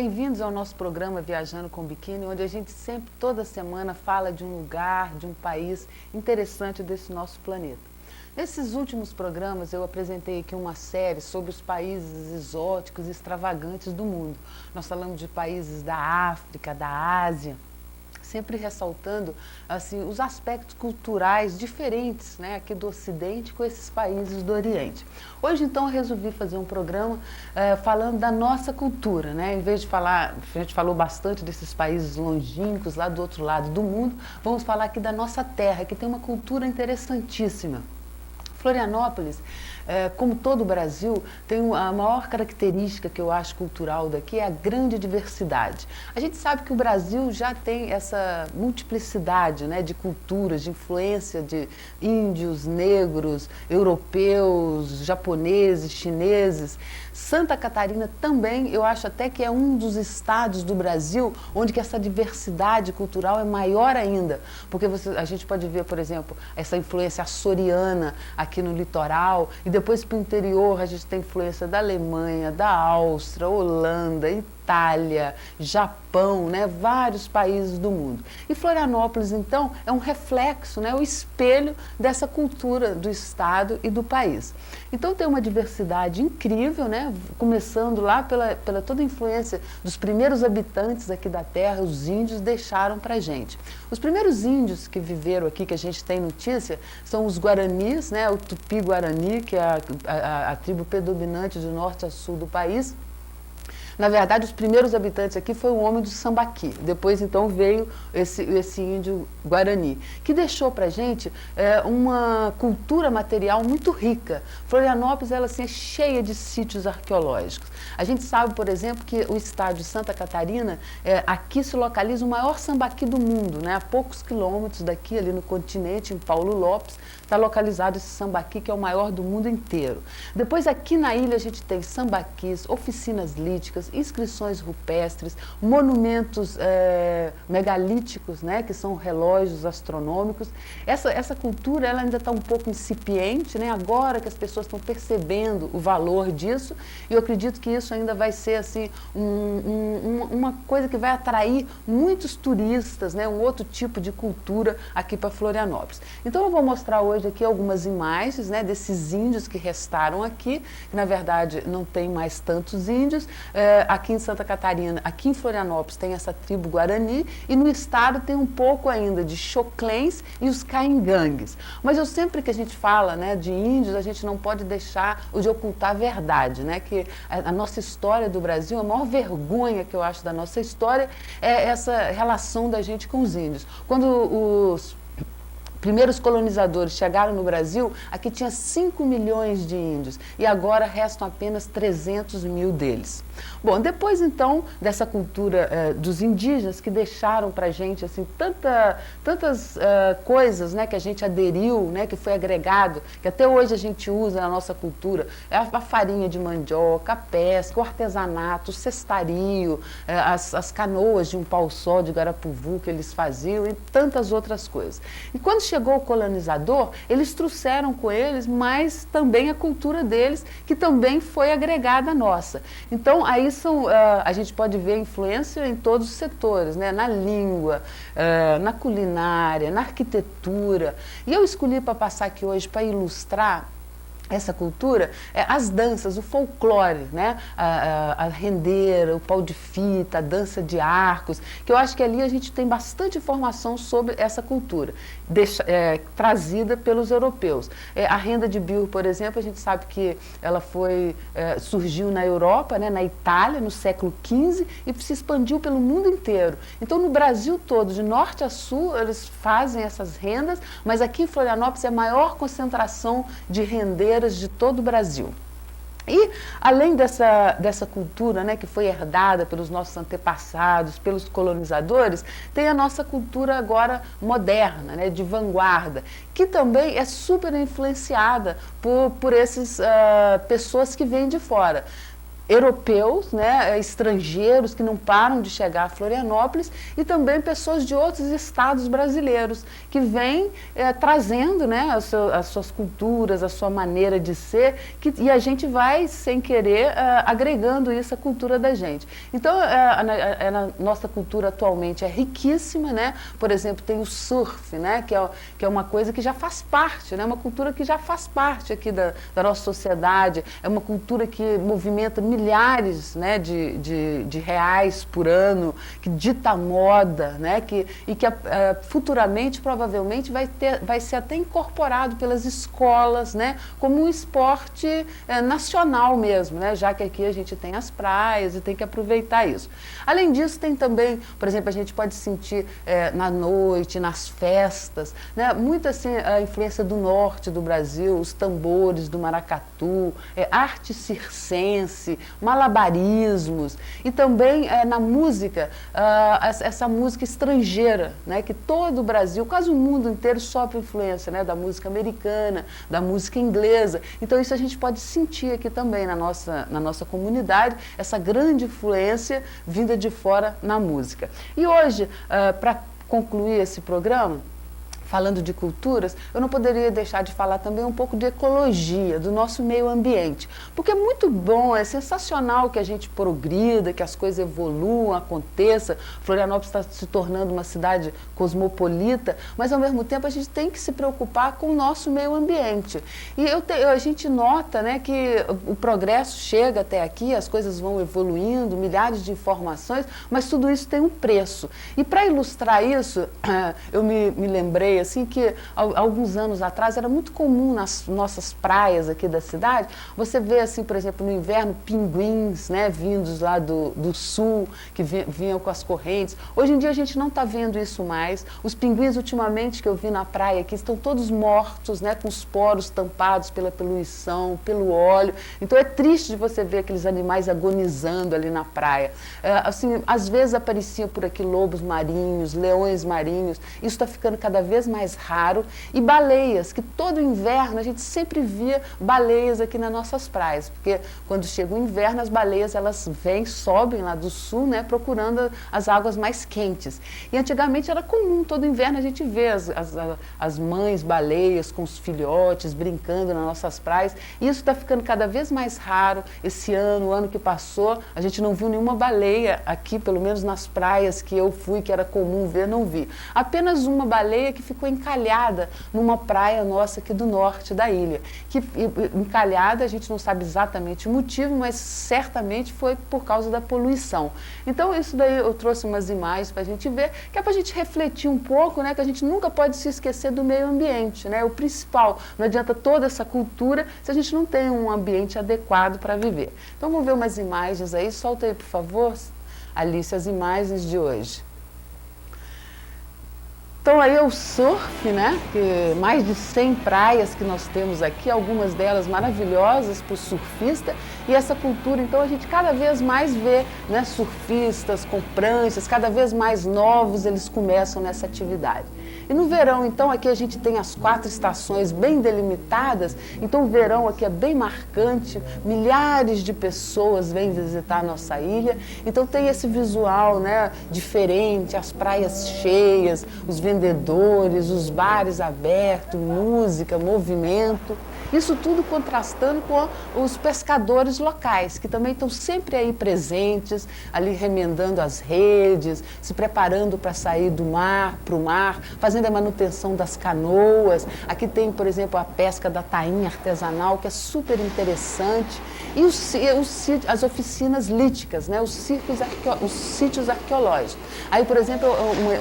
bem-vindos ao nosso programa Viajando com Biquíni, onde a gente sempre, toda semana, fala de um lugar, de um país interessante desse nosso planeta. Nesses últimos programas, eu apresentei aqui uma série sobre os países exóticos e extravagantes do mundo. Nós falamos de países da África, da Ásia, sempre ressaltando assim, os aspectos culturais diferentes, né, aqui do Ocidente com esses países do Oriente. Hoje, então, eu resolvi fazer um programa falando da nossa cultura, né? Em vez de falar, a gente falou bastante desses países longínquos, lá do outro lado do mundo, vamos falar aqui da nossa terra, que tem uma cultura interessantíssima. Florianópolis, como todo o Brasil, tem a maior característica que eu acho cultural daqui é a grande diversidade. A gente sabe que o Brasil já tem essa multiplicidade, né, de culturas, de influência de índios, negros, europeus, japoneses, chineses. Santa Catarina também, eu acho até que é um dos estados do Brasil onde que essa diversidade cultural é maior ainda, porque a gente pode ver, por exemplo, essa influência açoriana aqui no litoral, e depois para o interior a gente tem influência da Alemanha, da Áustria, Holanda, Itália, Japão, né, vários países do mundo. E Florianópolis, então, é um reflexo, né, o espelho dessa cultura do estado e do país. Então tem uma diversidade incrível, né, começando lá pela toda a influência dos primeiros habitantes aqui da terra, os índios deixaram para a gente. Os primeiros índios que viveram aqui, que a gente tem notícia, são os Guaranis, né, o Tupi-Guarani, que é a tribo predominante de norte a sul do país. Na verdade, os primeiros habitantes aqui foi o homem do Sambaqui. Depois, então, veio esse índio Guarani, que deixou para a gente uma cultura material muito rica. Florianópolis, ela assim, é cheia de sítios arqueológicos. A gente sabe, por exemplo, que o estado de Santa Catarina, aqui se localiza o maior sambaqui do mundo, né? A poucos quilômetros daqui, ali no continente, em Paulo Lopes, está localizado esse sambaqui, que é o maior do mundo inteiro. Depois, aqui na ilha, a gente tem sambaquis, oficinas líticas, inscrições rupestres, monumentos megalíticos, né, que são relógios astronômicos. Essa cultura ela ainda está um pouco incipiente, né, agora que as pessoas estão percebendo o valor disso, e eu acredito que isso ainda vai ser assim, uma coisa que vai atrair muitos turistas, né, um outro tipo de cultura aqui para Florianópolis. Então eu vou mostrar hoje aqui algumas imagens, né, desses índios que restaram aqui, que na verdade não tem mais tantos índios. Aqui em Santa Catarina, aqui em Florianópolis tem essa tribo Guarani, e no estado tem um pouco ainda de Xoclens e os Caingangues. Mas eu sempre que a gente fala, né, de índios, a gente não pode deixar de ocultar a verdade, né, que a nossa história do Brasil, a maior vergonha que eu acho da nossa história é essa relação da gente com os índios. Quando os primeiros colonizadores chegaram no Brasil, aqui tinha 5 milhões de índios e agora restam apenas 300 mil deles. Bom, depois então dessa cultura dos indígenas que deixaram para a gente assim, tantas coisas, né, que a gente aderiu, né, que foi agregado, que até hoje a gente usa na nossa cultura, a farinha de mandioca, a pesca, o artesanato, o cestario, as canoas de um pau só de Garapuvu que eles faziam e tantas outras coisas. E quando chegou o colonizador, eles trouxeram com eles, mas também a cultura deles, que também foi agregada à nossa. Então, aí a gente pode ver a influência em todos os setores, né? Na língua, na culinária, na arquitetura. E eu escolhi para passar aqui hoje para ilustrar essa cultura, as danças, o folclore, né? A rendeira, o pau de fita, a dança de arcos, que eu acho que ali a gente tem bastante informação sobre essa cultura, trazida pelos europeus. A renda de bilro, por exemplo, a gente sabe que ela surgiu na Europa, né? Na Itália, no século XV, e se expandiu pelo mundo inteiro. Então, no Brasil todo, de norte a sul, eles fazem essas rendas, mas aqui em Florianópolis é a maior concentração de rendeiras de todo o Brasil. E, além dessa cultura, né, que foi herdada pelos nossos antepassados, pelos colonizadores, tem a nossa cultura agora moderna, né, de vanguarda, que também é super influenciada por essas pessoas que vêm de fora. europeus, né, estrangeiros que não param de chegar a Florianópolis e também pessoas de outros estados brasileiros que vêm trazendo, né, as suas culturas, a sua maneira de ser e a gente vai, sem querer, agregando isso à cultura da gente. Então, a nossa cultura atualmente é riquíssima, né? Por exemplo, tem o surf, né, que é uma coisa que já faz parte, né, uma cultura que já faz parte aqui da nossa sociedade, é uma cultura que movimenta milhares, né, de reais por ano, que dita a moda, né, e que futuramente, provavelmente, vai ser até incorporado pelas escolas, né, como um esporte nacional mesmo, né, já que aqui a gente tem as praias e tem que aproveitar isso. Além disso, tem também, por exemplo, a gente pode sentir na noite, nas festas, né, muito assim, a influência do norte do Brasil, os tambores do maracatu, arte circense, malabarismos e também na música, essa música estrangeira, né, que todo o Brasil, quase o mundo inteiro sofre influência, né, da música americana, da música inglesa. Então isso a gente pode sentir aqui também na nossa comunidade, essa grande influência vinda de fora na música. E hoje, para concluir esse programa, falando de culturas, eu não poderia deixar de falar também um pouco de ecologia, do nosso meio ambiente. Porque é muito bom, é sensacional que a gente progrida, que as coisas evoluam, aconteça. Florianópolis está se tornando uma cidade cosmopolita, mas ao mesmo tempo a gente tem que se preocupar com o nosso meio ambiente. E a gente nota, né, que o progresso chega até aqui, as coisas vão evoluindo, milhares de informações, mas tudo isso tem um preço. E para ilustrar isso, eu me lembrei assim que alguns anos atrás era muito comum nas nossas praias aqui da cidade, você vê assim, por exemplo, no inverno, pinguins, né, vindos lá do sul, que vinham com as correntes. Hoje em dia a gente não está vendo isso mais. Os pinguins ultimamente que eu vi na praia aqui estão todos mortos, né, com os poros tampados pela poluição, pelo óleo. Então é triste de você ver aqueles animais agonizando ali na praia. Assim, às vezes apareciam por aqui lobos marinhos, leões marinhos. Isso está ficando cada vez mais raro, e baleias, que todo inverno a gente sempre via baleias aqui nas nossas praias, porque quando chega o inverno as baleias elas vêm, sobem lá do sul, né, procurando as águas mais quentes. E antigamente era comum, todo inverno a gente ver as mães baleias com os filhotes brincando nas nossas praias, e isso está ficando cada vez mais raro. Esse ano, o ano que passou, a gente não viu nenhuma baleia aqui, pelo menos nas praias que eu fui, que era comum ver, não vi. Apenas uma baleia que ficou encalhada numa praia nossa aqui do norte da ilha. Que encalhada, a gente não sabe exatamente o motivo, mas certamente foi por causa da poluição. Então isso daí eu trouxe umas imagens para a gente ver, que é para a gente refletir um pouco, né, que a gente nunca pode se esquecer do meio ambiente, né, o principal. Não adianta toda essa cultura se a gente não tem um ambiente adequado para viver. Então vamos ver umas imagens aí, solta aí por favor, Alice, as imagens de hoje. Então aí é o surf, né, que mais de 100 praias que nós temos aqui, algumas delas maravilhosas para o surfista, e essa cultura, então a gente cada vez mais vê, né, surfistas com pranchas, cada vez mais novos eles começam nessa atividade. E no verão, então, aqui a gente tem as 4 estações bem delimitadas, então o verão aqui é bem marcante, milhares de pessoas vêm visitar a nossa ilha, então tem esse visual, né, diferente, as praias cheias, os vendedores, os bares abertos, música, movimento. Isso tudo contrastando com os pescadores locais, que também estão sempre aí presentes, ali remendando as redes, se preparando para sair do mar, para o mar, fazendo a manutenção das canoas. Aqui tem, por exemplo, a pesca da tainha artesanal, que é super interessante. E as oficinas líticas, né? Os sítios arqueológicos. Aí, por exemplo,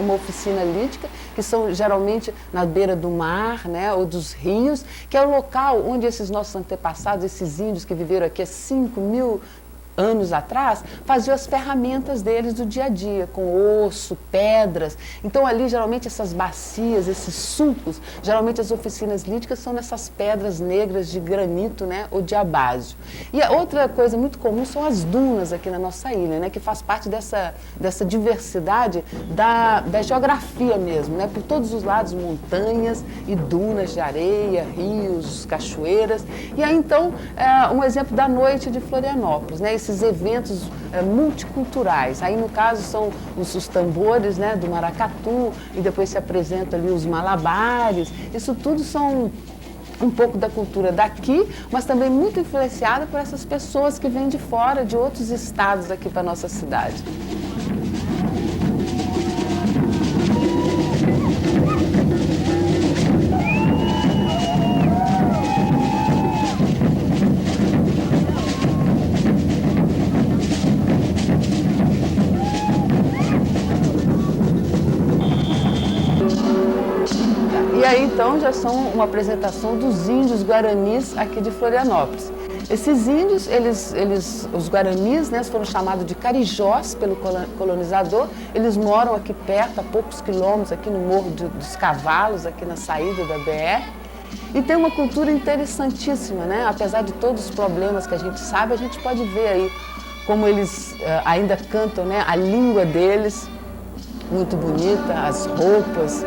uma oficina lítica, que são geralmente na beira do mar, né? Ou dos rios, que é o local onde esses nossos antepassados, esses índios que viveram aqui há 5.000 anos atrás, faziam as ferramentas deles do dia a dia, com osso, pedras. Então ali geralmente essas bacias, esses sulcos, geralmente as oficinas líticas são nessas pedras negras de granito, né, ou de abásio. E a outra coisa muito comum são as dunas aqui na nossa ilha, né, que faz parte dessa diversidade da geografia mesmo, né, por todos os lados montanhas e dunas de areia, rios, cachoeiras. E aí então um exemplo da noite de Florianópolis, né, esse esses eventos multiculturais. Aí, no caso, são os tambores, né, do maracatu, e depois se apresentam ali os malabares. Isso tudo são um pouco da cultura daqui, mas também muito influenciada por essas pessoas que vêm de fora, de outros estados aqui para a nossa cidade. E aí, então, já são uma apresentação dos índios guaranis aqui de Florianópolis. Esses índios, os guaranis, né, foram chamados de carijós pelo colonizador. Eles moram aqui perto, a poucos quilômetros, aqui no Morro dos Cavalos, aqui na saída da BR. E tem uma cultura interessantíssima, né? Apesar de todos os problemas que a gente sabe, a gente pode ver aí como eles ainda cantam, né, a língua deles, muito bonita, as roupas.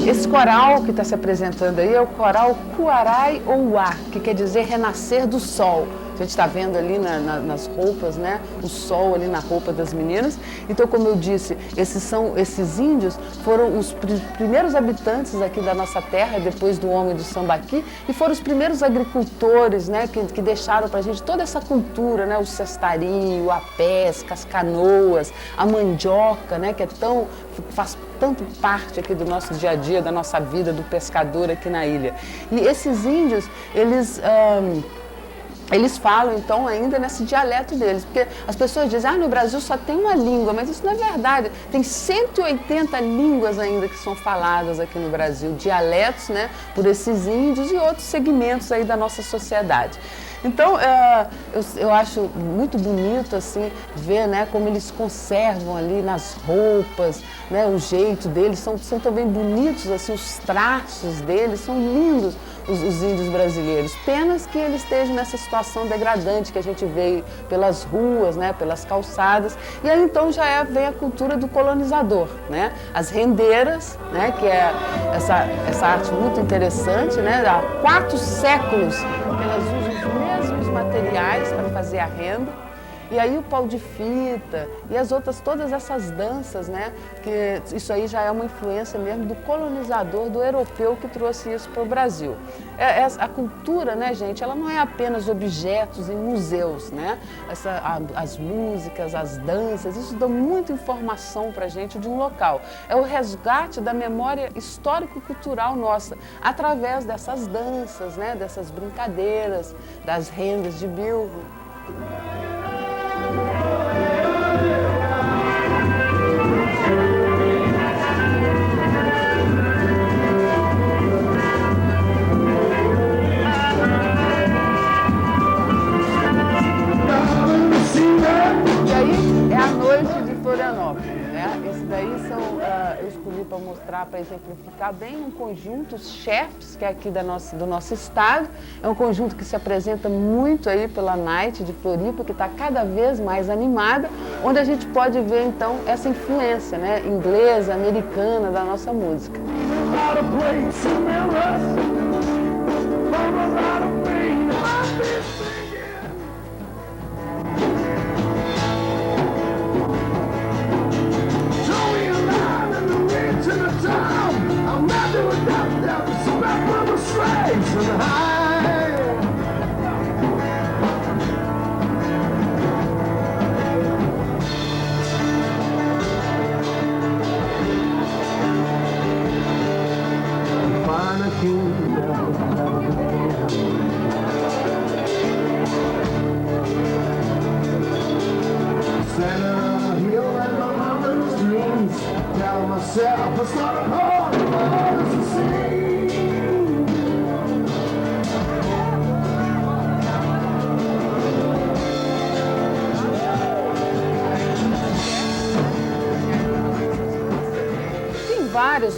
Esse coral que está se apresentando aí é o coral Kuarai Ouá, que quer dizer renascer do sol. A gente está vendo ali nas roupas, né? O sol ali na roupa das meninas. Então, como eu disse, esses índios foram os primeiros habitantes aqui da nossa terra, depois do homem do Sambaqui, e foram os primeiros agricultores, né? Que deixaram para a gente toda essa cultura, né? O cestarinho, a pesca, as canoas, a mandioca, né? Que faz tanto parte aqui do nosso dia a dia, da nossa vida, do pescador aqui na ilha. E esses índios, eles falam, então, ainda nesse dialeto deles, porque as pessoas dizem, no Brasil só tem uma língua, mas isso não é verdade. Tem 180 línguas ainda que são faladas aqui no Brasil, dialetos, né, por esses índios e outros segmentos aí da nossa sociedade. Então, eu acho muito bonito, assim, ver, né, como eles conservam ali nas roupas, né, o jeito deles, são também bonitos, assim, os traços deles, são lindos os índios brasileiros. Penas que eles estejam nessa situação degradante que a gente vê pelas ruas, né, pelas calçadas. E aí, então, vem a cultura do colonizador, né, as rendeiras, né, que é essa arte muito interessante, né, há 4 séculos que elas usam os mesmos materiais para fazer a renda. E aí o pau de fita e todas essas danças, né? Que isso aí já é uma influência mesmo do colonizador, do europeu que trouxe isso para o Brasil. A cultura, né, gente, ela não é apenas objetos em museus, né? As músicas, as danças, isso dá muita informação para a gente de um local. É o resgate da memória histórico-cultural nossa, através dessas danças, né? Dessas brincadeiras, das rendas de bilro. Florianópolis, né? Esse daí eu escolhi para mostrar, para exemplificar bem um conjunto, os chefs, que é aqui do nosso estado. É um conjunto que se apresenta muito aí pela Night de Floripa, que está cada vez mais animada, onde a gente pode ver, então, essa influência, né, inglesa, americana da nossa música.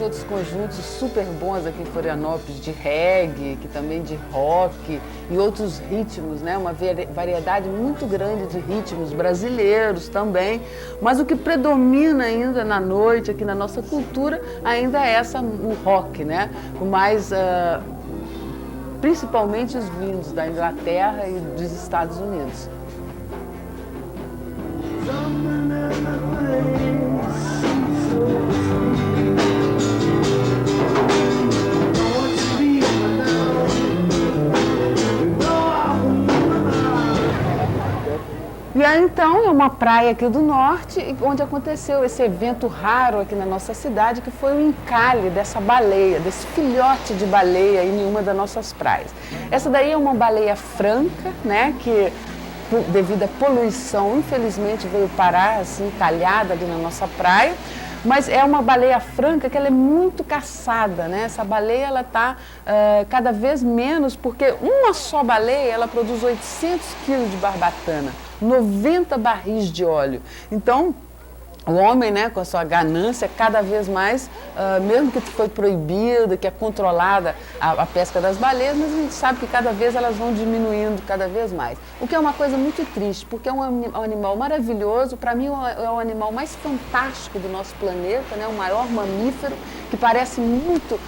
outros conjuntos super bons aqui em Florianópolis, de reggae, que também de rock e outros ritmos, né? Uma variedade muito grande de ritmos brasileiros também, mas o que predomina ainda na noite, aqui na nossa cultura, ainda é o rock, né? O mais, principalmente os vindos da Inglaterra e dos Estados Unidos. E aí, então, é uma praia aqui do norte, onde aconteceu esse evento raro aqui na nossa cidade, que foi o encalhe dessa baleia, desse filhote de baleia em uma das nossas praias. Essa daí é uma baleia franca, né, que devido à poluição, infelizmente veio parar assim, encalhada ali na nossa praia. Mas é uma baleia franca que ela é muito caçada, né? Essa baleia ela está cada vez menos, porque uma só baleia ela produz 800 quilos de barbatana, 90 barris de óleo. Então, o homem, né, com a sua ganância, cada vez mais, mesmo que foi proibido, que é controlada a pesca das baleias, mas a gente sabe que cada vez elas vão diminuindo cada vez mais. O que é uma coisa muito triste, porque é um animal maravilhoso, para mim é o animal mais fantástico do nosso planeta, né, o maior mamífero, que parece muito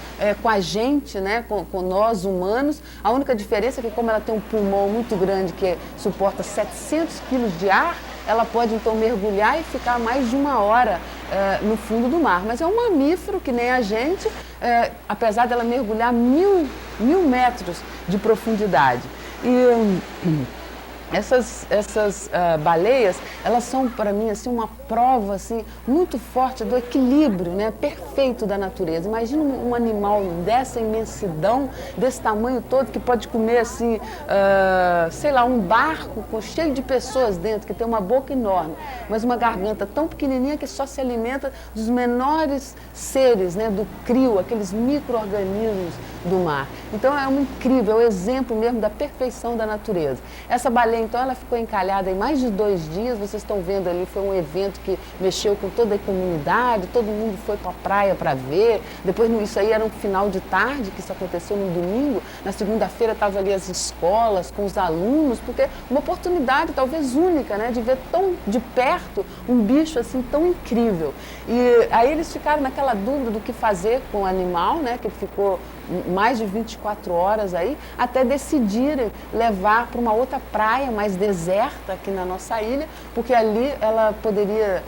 com a gente, né, com nós humanos. A única diferença é que como ela tem um pulmão muito grande, que suporta 700 quilos de ar, ela pode então mergulhar e ficar mais de uma hora no fundo do mar. Mas é um mamífero que nem a gente, apesar dela mergulhar mil metros de profundidade. E essas baleias, elas são para mim assim, uma prova assim, muito forte do equilíbrio, né, perfeito da natureza. Imagina um animal dessa imensidão, desse tamanho todo, que pode comer assim, sei lá, um barco cheio de pessoas dentro, que tem uma boca enorme, mas uma garganta tão pequenininha que só se alimenta dos menores seres, né, do crio, aqueles micro-organismos do mar. Então é um incrível, é o exemplo mesmo da perfeição da natureza. Essa baleia, então, ela ficou encalhada em mais de 2 dias, vocês estão vendo ali, foi um evento que mexeu com toda a comunidade, todo mundo foi para a praia para ver. Depois, isso aí era um final de tarde, que isso aconteceu no domingo. Na segunda-feira estavam ali as escolas com os alunos, porque uma oportunidade talvez única, né, de ver tão de perto um bicho assim tão incrível. E aí eles ficaram naquela dúvida do que fazer com o animal, né, que ficou mais de 24 horas aí, até decidirem levar para uma outra praia mais deserta aqui na nossa ilha, porque ali ela poderia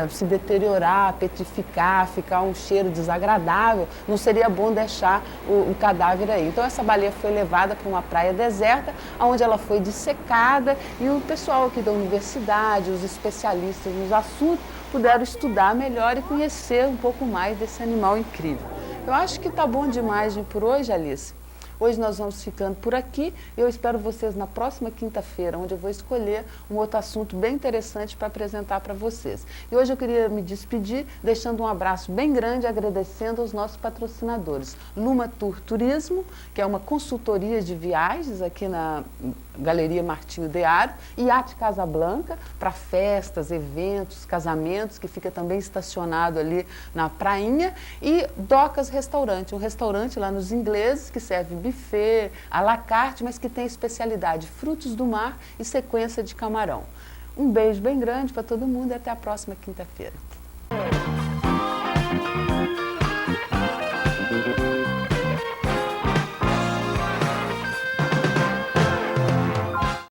se deteriorar, petrificar, ficar um cheiro desagradável, não seria bom deixar o cadáver aí. Então essa baleia foi levada para uma praia deserta, onde ela foi dissecada e o pessoal aqui da universidade, os especialistas nos assuntos, puderam estudar melhor e conhecer um pouco mais desse animal incrível. Eu acho que tá bom demais por hoje, Alice. Hoje nós vamos ficando por aqui. Eu espero vocês na próxima quinta-feira, onde eu vou escolher um outro assunto bem interessante para apresentar para vocês. E hoje eu queria me despedir, deixando um abraço bem grande, agradecendo aos nossos patrocinadores. Luma Tour Turismo, que é uma consultoria de viagens aqui na Galeria Martinho Dearo, e Iate Casablanca, para festas, eventos, casamentos, que fica também estacionado ali na prainha, e Docas Restaurante, um restaurante lá nos ingleses que serve buffet, à la carte, mas que tem especialidade frutos do mar e sequência de camarão. Um beijo bem grande para todo mundo e até a próxima quinta-feira.